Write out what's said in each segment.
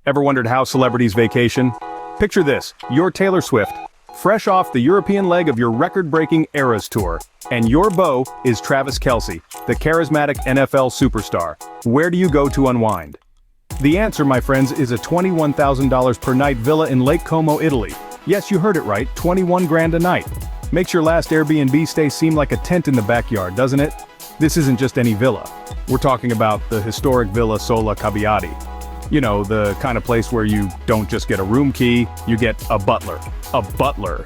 Ever wondered how celebrities vacation? Picture this, you're Taylor Swift, fresh off the European leg of your record-breaking Eras tour, and your beau is Travis Kelce, the charismatic NFL superstar. Where do you go to unwind? The answer, my friends, is a $21,000 per night villa in Lake Como, Italy. Yes, you heard it right, 21 grand a night. Makes your last Airbnb stay seem like a tent in the backyard, doesn't it? This isn't just any villa. We're talking about the historic Villa Sola Cabbiati. You know, the kind of place where you don't just get a room key, you get a butler. A butler.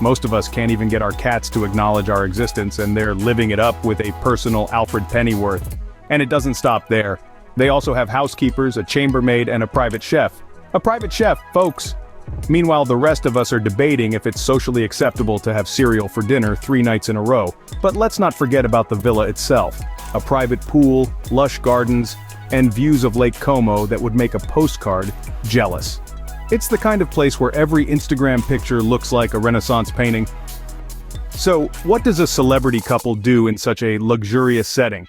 Most of us can't even get our cats to acknowledge our existence, and they're living it up with a personal Alfred Pennyworth. And it doesn't stop there. They also have housekeepers, a chambermaid, and a private chef. A private chef, folks! Meanwhile, the rest of us are debating if it's socially acceptable to have cereal for dinner 3 nights in a row. But let's not forget about the villa itself. A private pool, lush gardens, and views of Lake Como that would make a postcard jealous. It's the kind of place where every Instagram picture looks like a Renaissance painting. So, what does a celebrity couple do in such a luxurious setting?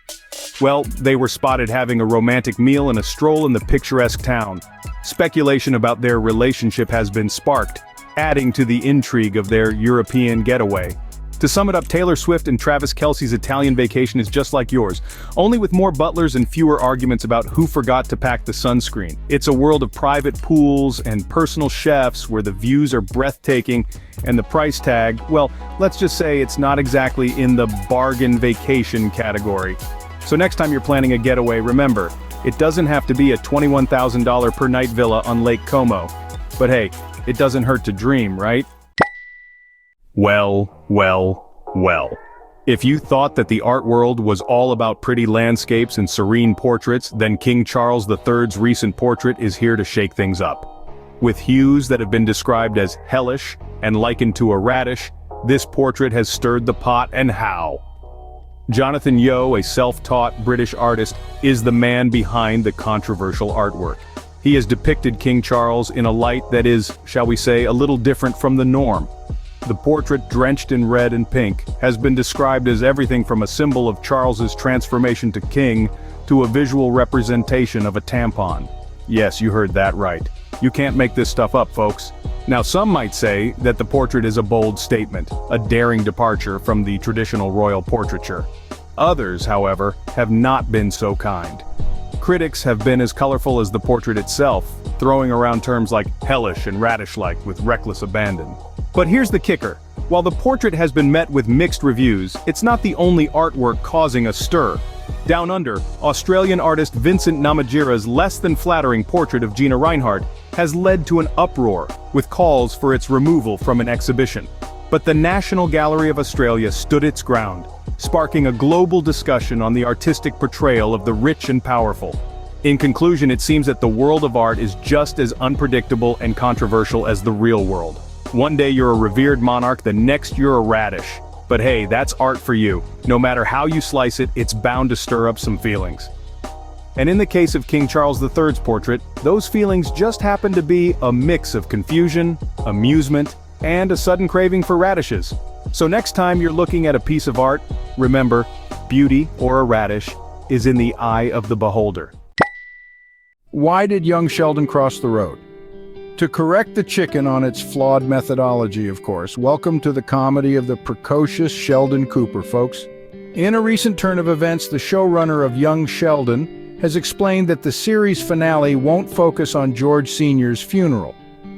Well, they were spotted having a romantic meal and a stroll in the picturesque town. Speculation about their relationship has been sparked, adding to the intrigue of their European getaway. To sum it up, Taylor Swift and Travis Kelce's Italian vacation is just like yours, only with more butlers and fewer arguments about who forgot to pack the sunscreen. It's a world of private pools and personal chefs where the views are breathtaking, and the price tag, well, let's just say it's not exactly in the bargain vacation category. So next time you're planning a getaway, remember, it doesn't have to be a $21,000 per night villa on Lake Como. But hey, it doesn't hurt to dream, right? Well. If you thought that the art world was all about pretty landscapes and serene portraits, then King Charles III's recent portrait is here to shake things up. With hues that have been described as hellish and likened to a radish, this portrait has stirred the pot, and how. Jonathan Yeo, a self-taught British artist, is the man behind the controversial artwork. He has depicted King Charles in a light that is, shall we say, a little different from the norm. The portrait, drenched in red and pink, has been described as everything from a symbol of Charles's transformation to king to a visual representation of a tampon. Yes, you heard that right. You can't make this stuff up, folks. Now, some might say that the portrait is a bold statement, a daring departure from the traditional royal portraiture. Others, however, have not been so kind. Critics have been as colorful as the portrait itself, throwing around terms like hellish and radish-like with reckless abandon. But here's the kicker. While the portrait has been met with mixed reviews, it's not the only artwork causing a stir. Down under, Australian artist Vincent Namagira's less than flattering portrait of Gina Rinehart has led to an uproar, with calls for its removal from an exhibition. But the National Gallery of Australia stood its ground, sparking a global discussion on the artistic portrayal of the rich and powerful. In conclusion, it seems that the world of art is just as unpredictable and controversial as the real world. One day you're a revered monarch, the next you're a radish. But hey, that's art for you. No matter how you slice it, it's bound to stir up some feelings. And in the case of King Charles III's portrait, those feelings just happen to be a mix of confusion, amusement, and a sudden craving for radishes. So next time you're looking at a piece of art, remember, beauty, or a radish, is in the eye of the beholder. Why did young Sheldon cross the road? To correct the chicken on its flawed methodology, of course. Welcome to the comedy of the precocious Sheldon Cooper, folks. In a recent turn of events, the showrunner of Young Sheldon has explained that the series finale won't focus on George Sr.'s funeral.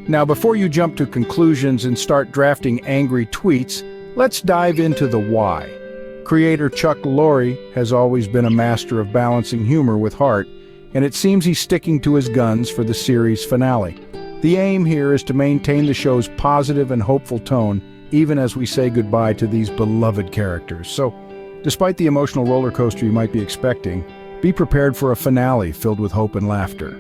Now, before you jump to conclusions and start drafting angry tweets, let's dive into the why. Creator Chuck Lorre has always been a master of balancing humor with heart, and it seems he's sticking to his guns for the series finale. The aim here is to maintain the show's positive and hopeful tone, even as we say goodbye to these beloved characters. So, despite the emotional roller coaster you might be expecting, be prepared for a finale filled with hope and laughter.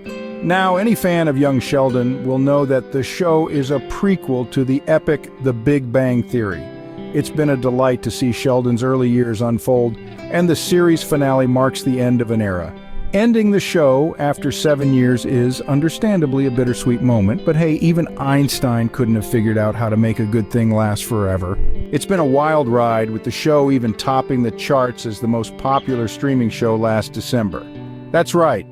Now, any fan of Young Sheldon will know that the show is a prequel to the epic The Big Bang Theory. It's been a delight to see Sheldon's early years unfold, and the series finale marks the end of an era. Ending the show after 7 years is, understandably, a bittersweet moment, but hey, even Einstein couldn't have figured out how to make a good thing last forever. It's been a wild ride, with the show even topping the charts as the most popular streaming show last December. That's right,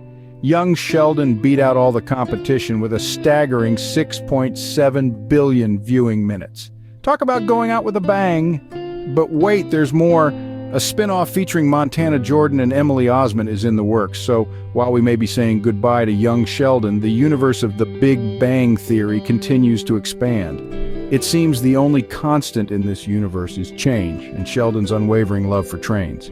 Young Sheldon beat out all the competition with a staggering 6.7 billion viewing minutes. Talk about going out with a bang. But wait, there's more. A spin-off featuring Montana Jordan and Emily Osment is in the works, so while we may be saying goodbye to young Sheldon, the universe of the Big Bang Theory continues to expand. It seems the only constant in this universe is change, and Sheldon's unwavering love for trains.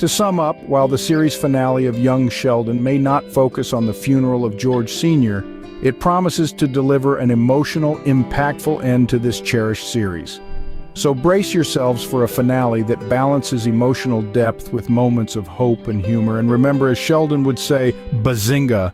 To sum up, while the series finale of Young Sheldon may not focus on the funeral of George Sr., it promises to deliver an emotional, impactful end to this cherished series. So brace yourselves for a finale that balances emotional depth with moments of hope and humor, and remember, as Sheldon would say, bazinga!